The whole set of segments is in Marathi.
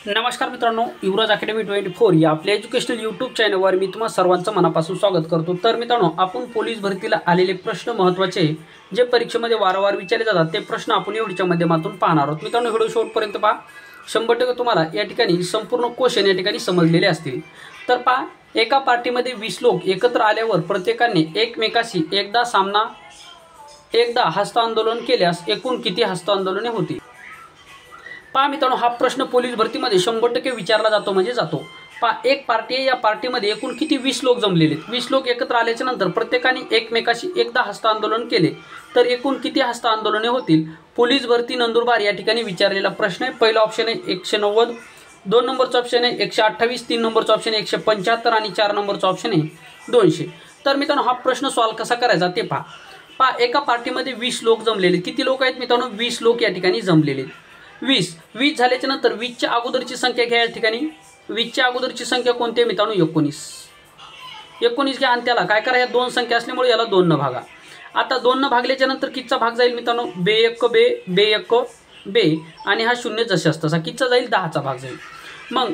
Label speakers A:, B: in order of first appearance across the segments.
A: नमस्कार मित्रांनो, युवराज अकॅडमी 24 या आपल्या एज्युकेशनल यूट्यूब चॅनलवर मी तुम्हा सर्वांचं मनापासून स्वागत करतो। तर मित्रांनो, आपण पोलीस भरतीला आलेले प्रश्न महत्त्वाचे जे परीक्षेमध्ये वारंवार विचारले जातात ते प्रश्न आपण या व्हिडिओच्या माध्यमातून पाहणार आहोत। मित्रांनो, व्हिडिओ शेवटपर्यंत पहा, 100% तुम्हाला या ठिकाणी संपूर्ण क्वेश्चन या ठिकाणी समजलेले असतील। तर पहा, एका पार्टीमध्ये 20 लोक एकत्र आल्यावर प्रत्येकाने एकमेकाशी एकदा हस्तांदोलन केल्यास एकूण किती हस्तांदोलने होतील? पहा मित्रांनो, हा प्रश्न पोलीस भरतीमध्ये 100% विचारला जातो म्हणजे जातो। पहा, एक पार्टी आहे, या पार्टीमध्ये एकूण किती 20 लोक जमलेले आहेत। 20 लोक एकत्र आल्याच्या नंतर प्रत्येकाने एकमेकाशी एकदा हस्तांदोलन केले तर एकूण किती हस्तांदोलने होतील? पोलीस भरती नंदुरबार या ठिकाणी विचारलेला प्रश्न आहे। पहिला ऑप्शन आहे 190, 2 नंबरचा ऑप्शन आहे 128, 3 नंबरचा ऑप्शन आहे 175 आणि 4 नंबरचा ऑप्शन आहे 200। तर मित्रांनो, हा प्रश्न सॉल्व कसा करायचा ते पहा। पहा, एका पार्टीमध्ये 20 लोक जमलेले, किती लोक आहेत मित्रांनो? 20 लोक या ठिकाणी जमलेले। 20 झाल्याच्या नंतर 20च्या अगोदरची संख्या घ्या। या ठिकाणी 20च्या अगोदरची संख्या कोणती आहे मित्रांनो? 19 घ्या आणि त्याला काय करा, या दोन संख्या असल्यामुळे याला 2 न भागा। आता 2 न भागल्याच्या नंतर कितीचा भाग जाईल मित्रांनो? बे1 बे आणि हा शून्य जसे असतं कितीचा जाईल? 10चा भाग जाईल। मग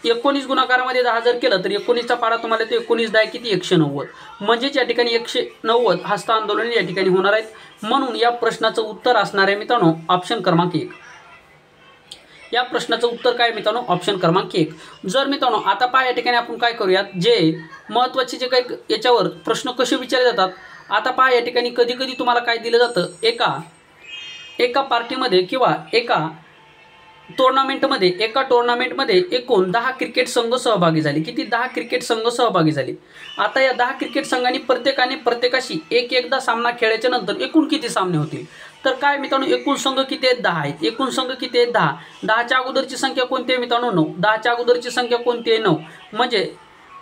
A: 19 गुणाकारामध्ये 10 जर केलं तर 19चा पाडा तुम्हाला येतो 19 10 किती? 190। म्हणजेच या ठिकाणी 190 हस्तांदोलन या ठिकाणी होणार आहेत। म्हणून या प्रश्नाचं उत्तर असणार आहे मित्रांनो ऑप्शन क्रमांक 1। या प्रश्नाचं उत्तर काय मित्रांनो? ऑप्शन क्रमांक 1। जर मित्रांनो आता पहा, या ठिकाणी आपण काय करूयात, जे महत्त्वाचे जे काही याच्यावर प्रश्न कसे विचारले जातात। आता पहा, या ठिकाणी कधी कधी तुम्हाला काय दिलं जातं, एका पार्टीमध्ये किंवा एका टुर्नामेंटमध्ये एकूण 10 क्रिकेट संघ सहभागी झाले। किती? 10 क्रिकेट संघ सहभागी झाले। आता या 10 क्रिकेट संघांनी प्रत्येकाशी एकदा सामना खेळल्याच्या नंतर एकूण किती सामने होतील? तर काय मित्रांनो, एकूण संघ किती आहेत? 10 आहेत। एकूण संघ किती आहेत? 10। 10च्या अगोदरची संख्या कोणती आहे मित्रांनो? 9। 10च्या अगोदरची संख्या कोणती आहे? 9। म्हणजे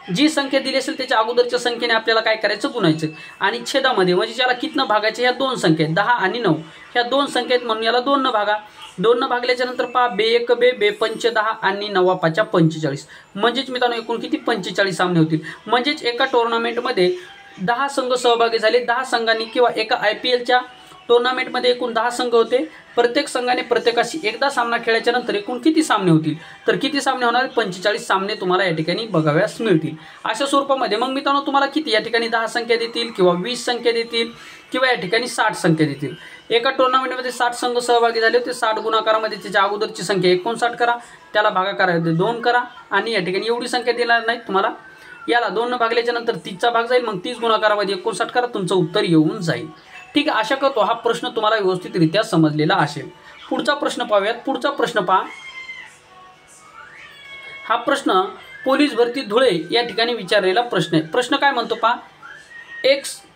A: जी संख्या दिली असेल त्याच्या अगोदरच्या संख्येने आपल्याला काय करायचं? गुणायचं आणि छेदामध्ये म्हणजे ज्याला कितनं भागायचे, ह्या दोन संख्या आहेत 10 आणि 9, ह्या दोन संख्या आहेत म्हणून याला 2 न भागा। 2 न भागल्याच्या नंतर पहा, बे1 बे5 10 आणि 9 5 45। म्हणजेच मित्रांनो एकूण किती? 45 सामने होतील। म्हणजेच एका टुर्नामेंटमध्ये 10 संघ सहभागी झाले। 10 संघांनी किंवा एका IPLच्या टुर्नामेंटमध्ये एकूण 10 संघ होते। प्रत्येक संघाने प्रत्येकाशी एकदा सामना खेळल्याच्या नंतर एकूण किती सामने होतील? तर किती सामने होणार? 45 सामने तुम्हाला या ठिकाणी बघाव्यास मिळतील। अशा स्वरूपामध्ये मग मित्रांनो तुम्हाला किती या ठिकाणी 10 संख्या देतील किंवा 20 संख्या देतील किंवा या ठिकाणी 60 संख्या देतील। एका टुर्नामेंटमध्ये 60 संघ सहभागी झाले होते। 60 गुणाकारामध्ये त्याच्या अगोदरची संख्या 59 करा, त्याला भागाकारामध्ये 2 करा आणि या ठिकाणी एवढी संख्या देणार नाही तुम्हाला, याला 2 न भागल्याच्या नंतर 30चा भाग जाईल। मग 30 गुणाकारामध्ये 59 करा, तुमचं उत्तर येऊन जाईल। ठीक आहे, आशा करतो हा प्रश्न तुम्हाला व्यवस्थितरित्या समजलेला असेल। पुढचा प्रश्न पाहूयात। पुढचा प्रश्न पहा, हा प्रश्न पोलीस भरती धुळे या ठिकाणी विचारलेला प्रश्न आहे। प्रश्न काय म्हणतो पहा,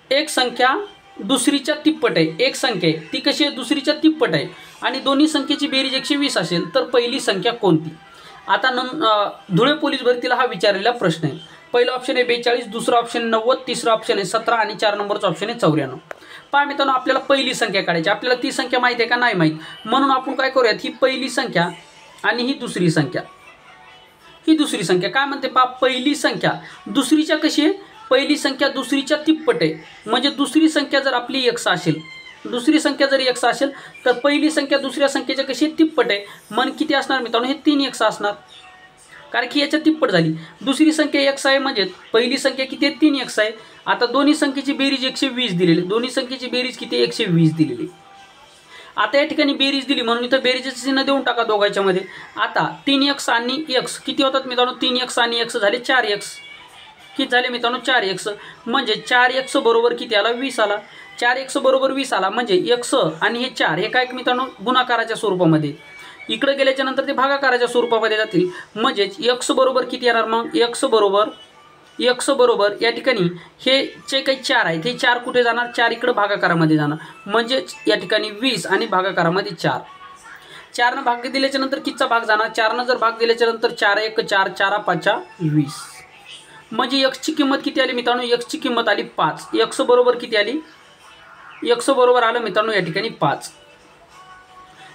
A: एक संख्या दुसरीच्या तिप्पट आहे। एक संख्या आहे ती कशी आहे? दुसरीच्या तिप्पट आहे आणि दोन्ही संख्येची बेरीज 120 असेल तर पहिली संख्या कोणती? आता धुळे पोलीस भरतीला हा विचारलेला प्रश्न आहे। पहिला ऑप्शन आहे 42, दुसरा ऑप्शन 90, तिसरा ऑप्शन आहे 17 आणि 4 नंबरचा ऑप्शन आहे 94। पहा मित्रांनो, आपल्याला पहिली संख्या काढायची, आपल्याला ती संख्या माहिती आहे का? नाही माहीत। म्हणून आपण काय करूयात, ही पहिली संख्या आणि ही दुसरी संख्या काय म्हणते पहा, पहिली संख्या दुसरीच्या कशी आहे? पहिली संख्या दुसरीच्या तिप्पट आहे। म्हणजे दुसरी संख्या जर आपली x असेल, तर पहिली संख्या दुसऱ्या संख्येच्या कशी तिप्पट आहे। मन किती असणार मित्रांनो? हे 3x असणार, कारण की याच्या तिप्पट झाली। दुसरी संख्या x आहे म्हणजे पहिली संख्या किती आहे? 3x आहे। आता दोन्ही संख्येची बेरीज 120 दिलेली, दोन्ही संख्येची बेरीज किती? 120 दिलेली। आता या ठिकाणी बेरीज दिली म्हणून इथं बेरीजचं चिन्ह देऊन टाका दोघांच्या मध्ये। आता 3x आणि x किती होतात मित्रांनो? 3x आणि x झाले 4x। किती झाले मित्रांनो? 4x। म्हणजे 4x बरोबर किती आला? 20 आला। 4x बरोबर 20 आला म्हणजे x आणि हे 4 हे काय मित्रांनो? गुणाकाराच्या स्वरूपामध्ये। इकडे गेल्याच्या नंतर ते भागाकाराच्या स्वरूपामध्ये जातील। म्हणजेच x बरोबर किती येणार? मग x बरोबर या ठिकाणी हे जे काही 4 आहेत हे 4 कुठे जाणार? 4 इकडे भागाकारामध्ये जाणार। म्हणजेच या ठिकाणी 20 आणि भागाकारामध्ये 4। 4 न भाग दिल्याच्या नंतर कितीचा भाग जाणार? 4 न जर भाग दिल्याच्या नंतर 4 1 4 4 5 20। म्हणजे x ची किंमत किती आली मित्रांनो? x ची किंमत आली 5। x बरोबर किती आली? x बरोबर आलं मित्रांनो या ठिकाणी 5।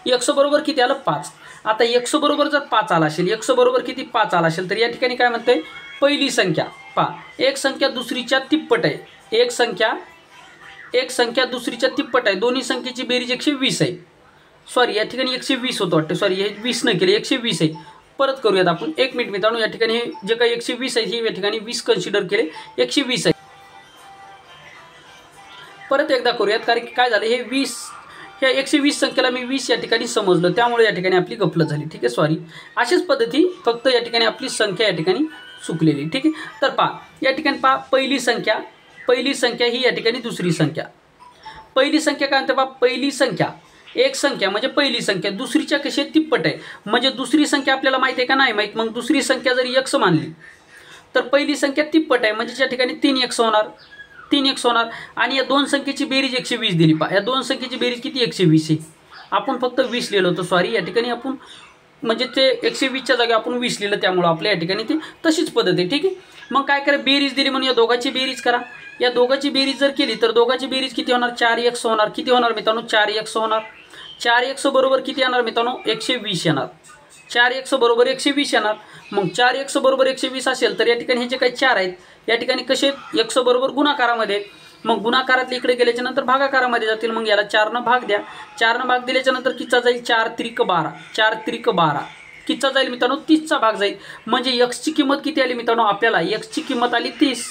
A: x बरोबर किती आलं? 5। आता x बरोबर जर 5 आला असेल, x बरोबर किती? 5 आला असेल तर या ठिकाणी काय म्हणते? पहिली संख्या पहा, एक संख्या दुसरीच्या तिप्पट आहे। एक संख्या दुसरीच्या तिप्पट आहे। दोन्ही संख्येची बेरीज 120 आहे। सॉरी या ठिकाणी 120 होतं वाटतं, सॉरी हे 20 न केले 120 आहे। परत करूयात आपण. 1 मिनिट मित्रांनो. या ठिकाणी हे जे काही 120 आहे हे या ठिकाणी 20 कन्सिडर केले, 120 आहे. परत एकदा करूयात, कारण की काय झालं हे 20 ह्या 120 संख्येला मी 20 या ठिकाणी समजलं, त्यामुळे या ठिकाणी आपली गफलत झाली. ठीक आहे, सॉरी. अशाच पद्धती फक्त या ठिकाणी आपली संख्या या ठिकाणी चुकलेली. ठीक आहे. तर पहा या ठिकाणी पहा पहिली संख्या ही या ठिकाणी दुसरी संख्या. पहिली संख्या काय म्हणते पहा, पहिली संख्या एक संख्या म्हणजे पहिली संख्या दुसरीच्या कशी तिप्पट आहे. म्हणजे दुसरी संख्या आपल्याला माहिती आहे का नाही माहीत. मग दुसरी संख्या जरी x मानली तर पहिली संख्या तिप्पट आहे, म्हणजे या ठिकाणी 3x होणार, 3x होणार. आणि या दोन संख्येची बेरीज 120 दिली. पहा या दोन संख्येची बेरीज किती 120 आहे. आपण फक्त 20 लिहिलं होतं, सॉरी. या ठिकाणी आपण म्हणजे ते 120च्या जागी आपण 20 लिहिलं, त्यामुळं आपल्या या ठिकाणी ते तशीच पद्धत आहे. ठीक आहे. मग काय करा, बेरीज दिली म्हणून या दोघांची बेरीज करा. या दोघांची बेरीज जर केली तर दोघांची बेरीज किती होणार, 4x होणार. किती होणार मित्रांनो, 4x होणार. 4x बरोबर किती येणार मित्रांनो, 120 येणार. 4x बरोबर 120 येणार. मग 4x बरोबर 120 असेल तर या ठिकाणी हे जे काही 4 आहेत या ठिकाणी कसे x बरोबर गुणाकारामध्ये. मग गुणाकारातले इकडे गेल्याच्या नंतर भागाकारामध्ये जातील. मग याला 4 भाग द्या. 4 भाग दिल्याच्या नंतर कितीचा जाईल, 4 त्रिक 12. 4 त्रिक 12 कितीचा जाईल मित्रांनो, 30चा भाग जाईल. म्हणजे x किंमत किती आली मित्रांनो, आपल्याला x किंमत आली 30.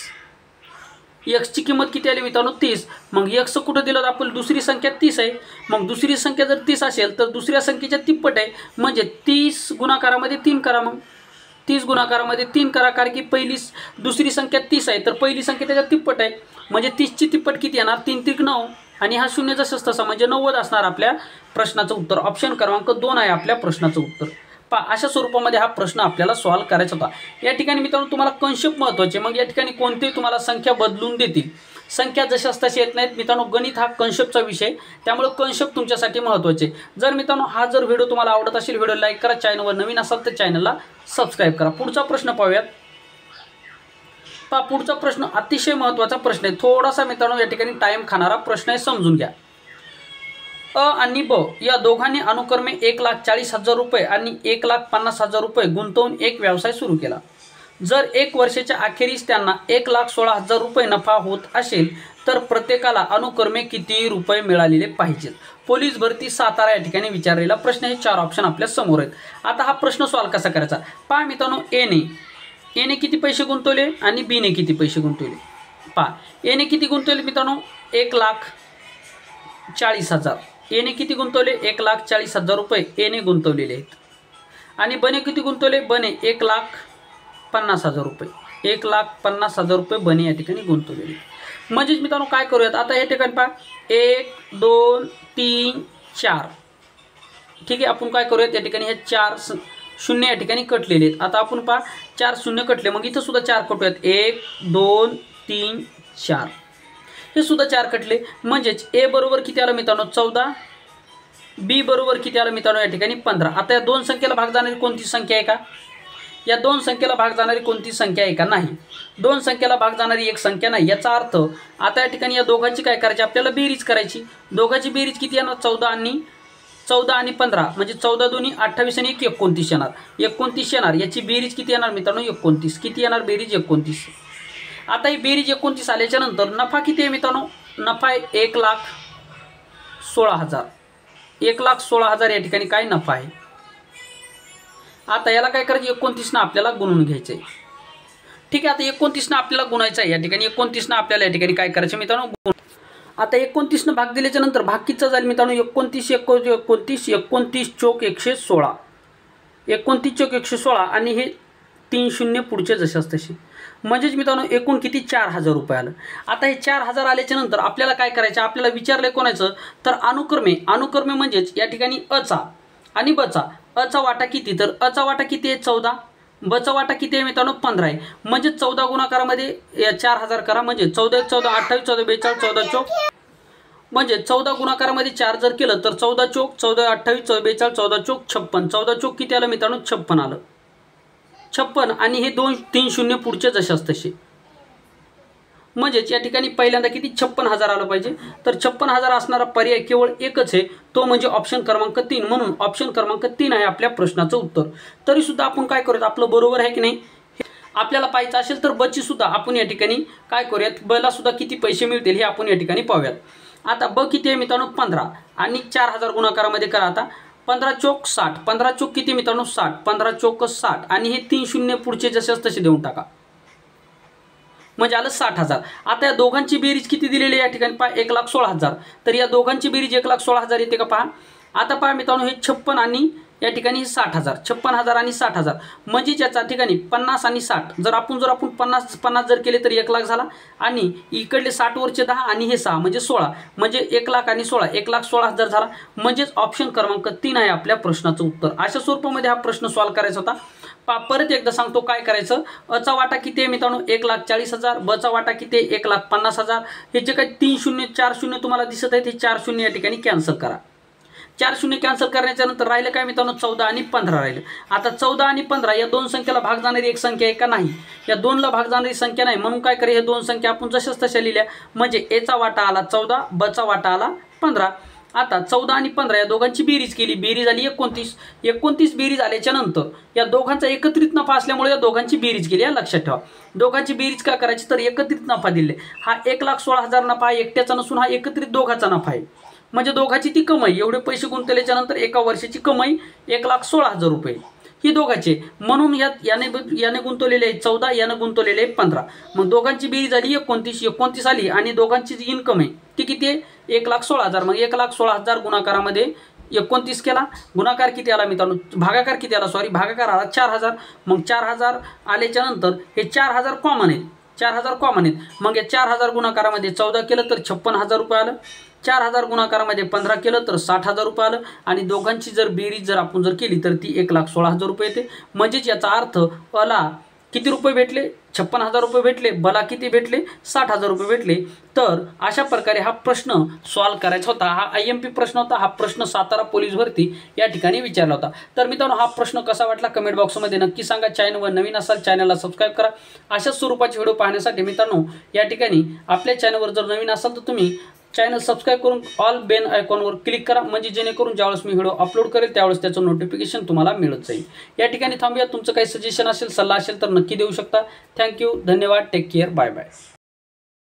A: x किंमत किती आली मित्रांनो, 30. मग x कुठं दिलं आपण, दुसरी संख्या 30 आहे. मग दुसरी संख्या जर 30 असेल तर दुसऱ्या संख्येच्या तिप्पट आहे. म्हणजे 30 गुणाकारामध्ये 3 करा. मग 30 गुणाकारामध्ये 3 करा, कारण की दुसरी संख्या 30 आहे तर पहिली संख्या त्याच्या तिप्पट आहे. म्हणजे 30ची तिप्पट किती येणार, 3 त्रिक 9. आणि हा शून्य जसंच तसा म्हणजे 90 असणार आपल्या प्रश्नाचं उत्तर. ऑप्शन क्रमांक 2 आहे आपल्या प्रश्नाचं उत्तर. पहा अशा स्वरूपामध्ये हा प्रश्न आपल्याला सॉल्व्ह करायचा होता. या ठिकाणी मित्रांनो तुम्हाला कन्सेप्ट महत्त्वाचे. मग या ठिकाणी कोणतेही तुम्हाला संख्या बदलून देतील, संख्या जशाच तशा येत नाहीत मित्रांनो. गणित हा कन्सेप्टचा विषय, त्यामुळे कन्सेप्ट तुमच्यासाठी महत्त्वाचे. जर मित्रांनो हा जर व्हिडिओ तुम्हाला आवडत असेल, व्हिडिओ लाईक करा. चॅनलवर नवीन असाल तर चॅनलला सबस्क्राईब करा. पुढचा प्रश्न पाहूयात. पहा पुढचा प्रश्न अतिशय महत्त्वाचा प्रश्न आहे. थोडासा मित्रांनो या ठिकाणी टाईम खाणारा प्रश्न आहे, समजून घ्या. अ आणि ब या दोघांनी अनुक्रमे 1,40,000 रुपये आणि 1,50,000 रुपये गुंतवून एक व्यवसाय सुरू केला. जर 1 वर्षाच्या अखेरीस त्यांना 1,16,000 रुपये नफा होत असेल तर प्रत्येकाला अनुक्रमे किती रुपये मिळालेले पाहिजेत. पोलीस भरती सातारा या ठिकाणी विचारलेला प्रश्न. हे 4 ऑप्शन आपल्या समोर आहेत. आता हा प्रश्न सॉल्व्ह कसा करायचा पहा मित्रांनो. एने किती पैसे गुंतवले आणि बीने किती पैसे गुंतवले. पहा एने किती गुंतवले मित्रांनो, 1,40,000. एने किती गुंतवले, 1,40,000 रुपये एने गुंतवलेले आहेत. आणि बने किती गुंतवले, बने 1,50,000 रुपये. 1,50,000 रुपये बने या ठिकाणी गुंतवलेले. म्हणजेच मित्रांनो काय करूयात आता या ठिकाणी पहा 1 2 3 4. ठीक आहे. आपण काय करूयात या ठिकाणी हे 4 शून्य या ठिकाणी कटलेले आहेत. आता आपण पहा 4 शून्य कटले, मग इथं सुद्धा 4 कटूयात. 1 2 3 4 हे सुद्धा 4 कटले. म्हणजेच ए बरोबर किती आलं मित्रांनो, 14. बी बरोबर किती आलं मित्रांनो या ठिकाणी 15. आता या दोन संख्येला भाग जाणारी कोणती संख्या आहे का, या दोन संख्येला भाग जाणारी कोणती संख्या आहे का, नाही. दोन संख्येला भाग जाणारी एक संख्या नाही. याचा अर्थ आता या ठिकाणी या दोघांची काय करायची, आपल्याला बेरीज करायची. दोघांची बेरीज किती येणार, 14 आणि 15 म्हणजे 14 दोन्ही 28 आणि 1 29 येणार. 29 येणार. याची बेरीज किती येणार मित्रांनो, 29. किती येणार बेरीज, 29. आता ही बेरीज 29 आल्याच्या नंतर नफा किती आहे मित्रांनो, नफा आहे 1,16,000. 1,16,000 या ठिकाणी काय नफा आहे. आता याला काय करायचं, 29 आपल्याला गुणून घ्यायचं आहे. ठीक आहे. आता 29 आपल्याला गुणायचं आहे. या ठिकाणी 29 आपल्याला या ठिकाणी काय करायचं मित्रांनो, आता 29 भाग दिल्याच्या नंतर भाग कितीचा जाईल मित्रांनो, 29 चोक 116. 29 चोक 116 आणि हे 3 शून्य पुढचे जशाच तसे. म्हणजेच मित्रांनो एकूण किती, 4,000 रुपये आलं. आता हे 4,000 आल्याच्या नंतर आपल्याला काय करायचं, आपल्याला विचारलंय कोणाचं, तर अनुक्रमे म्हणजेच या ठिकाणी अचा आणि बचा. अचा वाटा किती, तर अचा वाटा किती आहे 14. बचा वाटा किती आहे मित्रांनो 15 आहे. म्हणजे 14 गुणाकारामध्ये 4,000 करा. म्हणजे 14 14 28 14 42 14 चोक. म्हणजे 14 गुणाकारामध्ये 4 जर केलं तर 14 चोक 14 28 14 42 14 चोक 56. 14 चोक किती आलं मित्रांनो, 56 आलं. 56 आणि हे 2 3 शून्य पुढचे जशाच तसे. म्हणजेच या ठिकाणी पहिल्यांदा किती 56,000 आलं पाहिजे. तर 56,000 असणारा पर्याय केवळ एकच आहे, तो म्हणजे ऑप्शन क्रमांक 3. म्हणून ऑप्शन क्रमांक 3 आहे आपल्या प्रश्नाचं उत्तर. तरी सुद्धा आपण काय करूयात, आपलं बरोबर आहे की नाही आपल्याला पाहायचं असेल तर बची सुद्धा आपण या ठिकाणी काय करूयात, बला सुद्धा किती पैसे मिळतील हे आपण या ठिकाणी पाहूयात. आता ब किती आहे मित्रांनो 15 आणि 4,000 गुणाकारामध्ये करा. आता 15 चौक 60, 15 चौक किती मित्रांनो 60, 15 चौक 60 आणि हे 3 शून्य पुढचे जसे तसे देऊन टाका, म्हणजे आलं 60,000. आता या दोघांची बेरीज किती दिलेली या ठिकाणी पहा 1,16,000. तर या दोघांची बेरीज 1,16,000 येते का पहा. आता पहा मित्रांनो हे 56 आणि या ठिकाणी 60,000, 56,000 आणि 60,000 म्हणजे याच्या ठिकाणी 50 आणि 60 जर आपण 50 जर केले तर 1,00,000 झाला आणि इकडले 60 वरचे 10 आणि हे 6 म्हणजे 16 म्हणजे 1,00,000 आणि 16 1,16,000 झाला. म्हणजेच ऑप्शन क्रमांक 3 आहे आपल्या प्रश्नाचं उत्तर. अशा स्वरूपामध्ये हा प्रश्न सॉल्व्ह करायचा होता. परत एकदा सांगतो काय करायचं. अचा वाटा किती आहे मित्रांनो 1,40,000, बचा वाटा किती आहे 1,50,000. हे जे काही 3 शून्य 4 शून्य तुम्हाला दिसत आहे ते 4 शून्य या ठिकाणी कॅन्सल करा. 4 शून्य कॅन्सल करण्याच्या नंतर राहिलं काय मित्रांनो 14 आणि 15 राहिलं. आता 14 आणि 15 या दोन संख्येला भाग जाणारी एक संख्या आहे का नाही, या दोनला भाग जाणारी संख्या नाही. म्हणून काय करा हे दोन संख्या आपण जशाच तशा लिहिल्या म्हणजे एचा वाटा आला 14, बचा वाटा आला 15. आता 14 आणि 15 या दोघांची बेरीज केली, बेरीज आली 29. 29 बेरीज आल्याच्या नंतर या दोघांचा एकत्रित नफा असल्यामुळे या दोघांची बेरीज केली. या लक्षात ठेवा. दोघांची बेरीज का करायची तर एकत्रित नफा दिले. हा 1,16,000 नफा एकट्याचा नसून हा एकत्रित दोघांचा नफा आहे. म्हणजे दोघांची ती कमाई एवढे पैसे गुंतवल्याच्या नंतर एका वर्षाची कमाई 1,16,000 रुपये ही दोघांची. म्हणून याने गुंतवलेले आहे 14, याने गुंतवलेले आहे 15. मग दोघांची बेरीज झाली 29 आली आणि दोघांची जी इन्कम आहे ती किती आहे 1,16,000. मग 1,16,000 गुणाकारामध्ये 29 केला, गुणाकार किती आला मित्रांनो भागाकार किती आला भागाकार आला 4,000. मग 4,000 आल्याच्या नंतर हे 4,000 कॉमन आहेत, 4,000 कॉमन आहेत. मग या 4,000 गुणाकारामध्ये 14 केलं तर 56,000 रुपये आलं. 4,000 गुणाकारामध्ये 15 केलं तर 60,000 रुपये आलं. आणि दोघांची जर बेरीज जर आपण जर केली तर ती 1,16,000 रुपये येते. म्हणजेच याचा अर्थ अला किती रुपये भेटले 56,000 रुपये भेटले, बला किती भेटले 60,000 रुपये भेटले. तर अशा प्रकारे हा प्रश्न सॉल्व्ह करायचा होता. हा IMP प्रश्न होता. हा प्रश्न सातारा पोलीस भरती या ठिकाणी विचारला होता. तर मित्रांनो हा प्रश्न कसा वाटला कमेंट बॉक्समध्ये नक्की सांगा. चॅनलवर नवीन असाल चॅनलला सबस्क्राईब करा. अशाच स्वरूपाचे व्हिडिओ पाहण्यासाठी मित्रांनो या ठिकाणी आपल्या चॅनलवर जर नवीन असाल तर तुम्ही चॅनल सबस्क्राईब करून ऑल बेल आयकॉनवर क्लिक करा, म्हणजे जेणेकरून ज्यावेळेस मी व्हिडिओ अपलोड करेल त्यावेळेस त्याचं नोटिफिकेशन तुम्हाला मिळत जाईल. या ठिकाणी थांबूया. तुमचं काही सजेशन असेल सल्ला असेल तर नक्की देऊ शकता. थँक्यू, धन्यवाद, टेक केअर, बाय बाय.